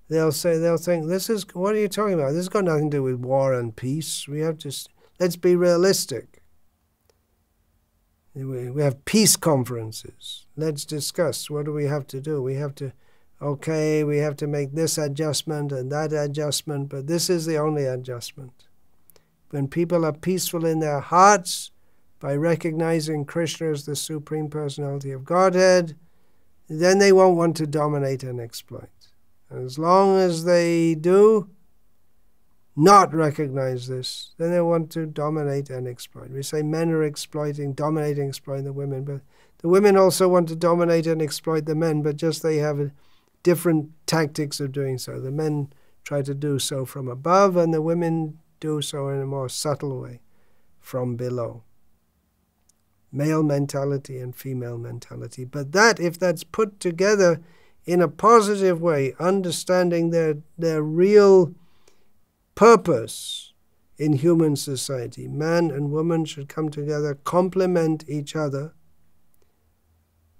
they'll think, what are you talking about? This has got nothing to do with war and peace. Let's be realistic. We have peace conferences. Let's discuss, what do we have to do? We have to make this adjustment and that adjustment, but this is the only adjustment. When people are peaceful in their hearts, by recognizing Krishna as the Supreme Personality of Godhead, then they won't want to dominate and exploit. And as long as they do not recognize this, then they want to dominate and exploit. We say men are dominating, exploiting the women, but the women also want to dominate and exploit the men, but just they have different tactics of doing so. The men try to do so from above, and the women do so in a more subtle way from below. Male mentality and female mentality. But that, if that's put together in a positive way, understanding their real purpose in human society, man and woman should come together, complement each other,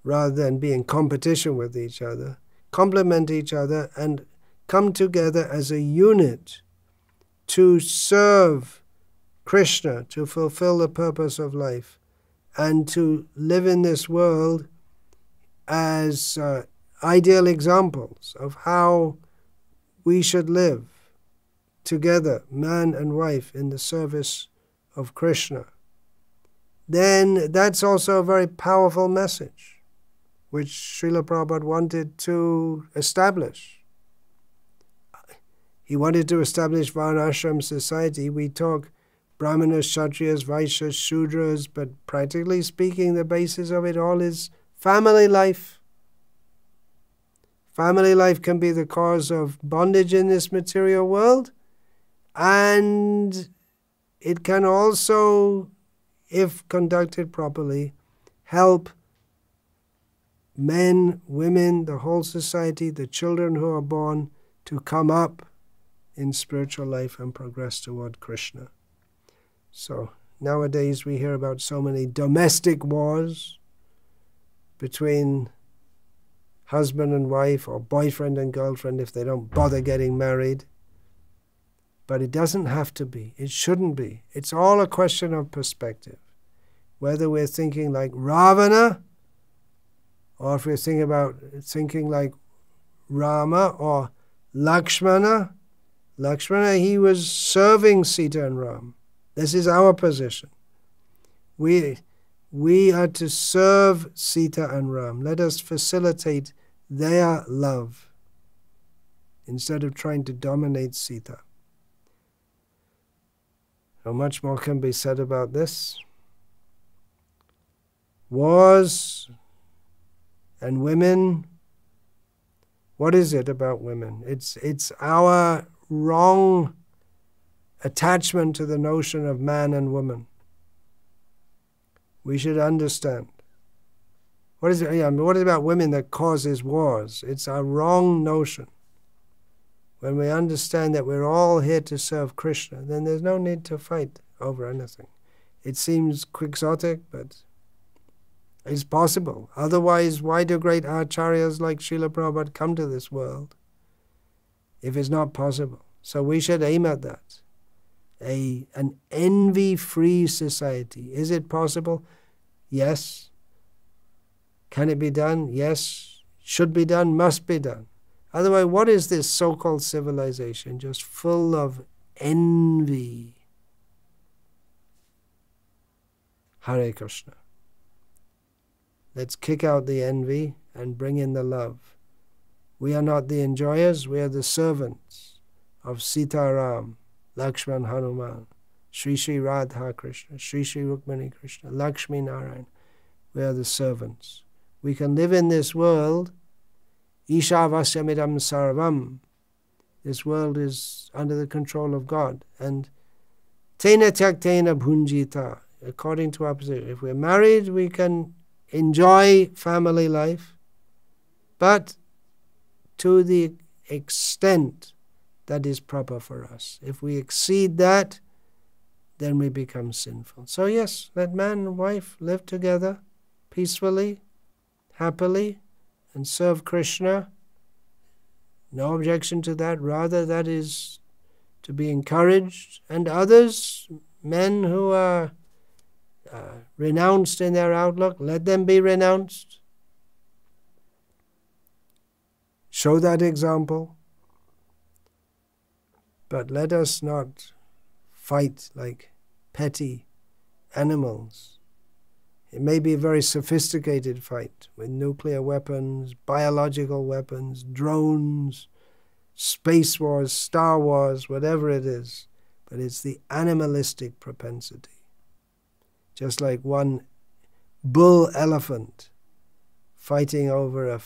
rather than be in competition with each other, complement each other and come together as a unit to serve Krishna, to fulfill the purpose of life, and to live in this world as ideal examples of how we should live together, man and wife, in the service of Krishna. Then that's also a very powerful message, which Srila Prabhupada wanted to establish. He wanted to establish Varnashram society. We talk Brahmanas, Kshatriyas, Vaishyas, Shudras, but practically speaking, the basis of it all is family life. Family life can be the cause of bondage in this material world, and it can also, if conducted properly, help men, women, the whole society, the children who are born, to come up in spiritual life and progress toward Krishna. So nowadays we hear about so many domestic wars between husband and wife, or boyfriend and girlfriend if they don't bother getting married. But it doesn't have to be. It shouldn't be. It's all a question of perspective. Whether we're thinking like Ravana, or if we're thinking like Rama or Lakshmana. Lakshmana, he was serving Sita and Ram. This is our position. We are to serve Sita and Ram. Let us facilitate their love instead of trying to dominate Sita. How much more can be said about this? Wars and women. What is it about women? It's our wrong attachment to the notion of man and woman. We should understand. What is it about women that causes wars? It's our wrong notion. When we understand that we're all here to serve Krishna, then there's no need to fight over anything. It seems quixotic, but it's possible. Otherwise, why do great acharyas like Srila Prabhupada come to this world if it's not possible? So we should aim at that. An envy-free society. Is it possible? Yes. Can it be done? Yes. Should be done? Must be done. Otherwise, what is this so-called civilization? Just full of envy. Hare Krishna. Let's kick out the envy and bring in the love. We are not the enjoyers, we are the servants of Sita Ram, Lakshman Hanuman, Sri Sri Radha Krishna, Sri Sri Rukmani Krishna, Lakshmi Narayan. We are the servants. We can live in this world. Ishavasyamidam sarvam. This world is under the control of God. And tena tyaktena bhunjita. According to our position, if we're married, we can enjoy family life, but to the extent that is proper for us. If we exceed that, then we become sinful. So yes, let man and wife live together peacefully, happily, and serve Krishna. No objection to that. Rather, that is to be encouraged. And others, men who are renounced in their outlook, let them be renounced. Show that example. But let us not fight like petty animals It may be a very sophisticated fight with nuclear weapons, biological weapons, drones, space wars, Star Wars, whatever it is. But it's the animalistic propensity. Just like one bull elephant fighting over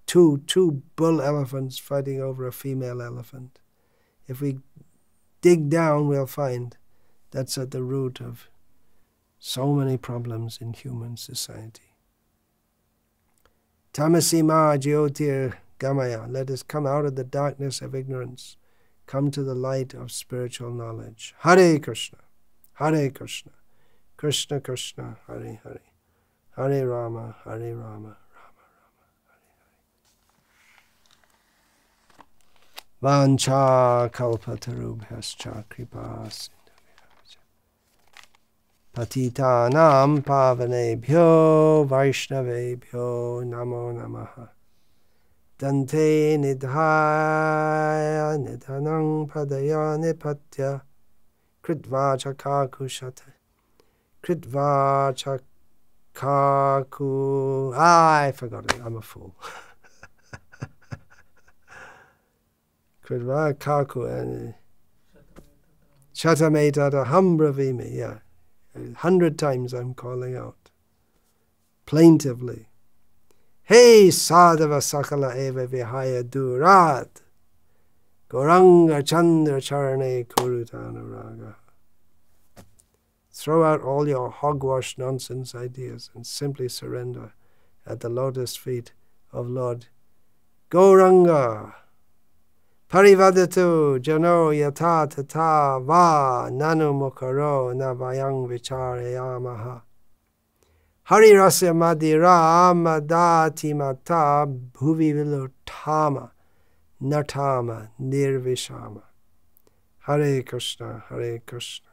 two bull elephants fighting over a female elephant. If we dig down, we'll find that's at the root of so many problems in human society. Tamasima jyotir gamaya. Let us come out of the darkness of ignorance, come to the light of spiritual knowledge. Hare Krishna, Hare Krishna, Krishna Krishna, Hare Hare, Hare Rama, Hare Rama, Rama Rama, Hare Hare. Vancha kalpatarubhyascha kripas Patitanam pavanebhyo vaishnavebhyo namo namaha. Dante nidhaya nidhanang padaya nipatya kritva chakakushata kritva chakaku. I forgot it. I'm a fool. Kritva kaku and shatametata hambravimi. Yeah. 100 times I'm calling out, plaintively. Hey sadhava sakala eva vihaya durat Goranga chandra charane kurutana raga. Throw out all your hogwash nonsense ideas and simply surrender at the lotus feet of Lord Gauranga. Parivadatu jano yata tata va nanu mukaro navayang vicharayamaha. Hari rasya madira madati mata bhuvi vilutama natama nirvishama. Hare Krishna, Hare Krishna,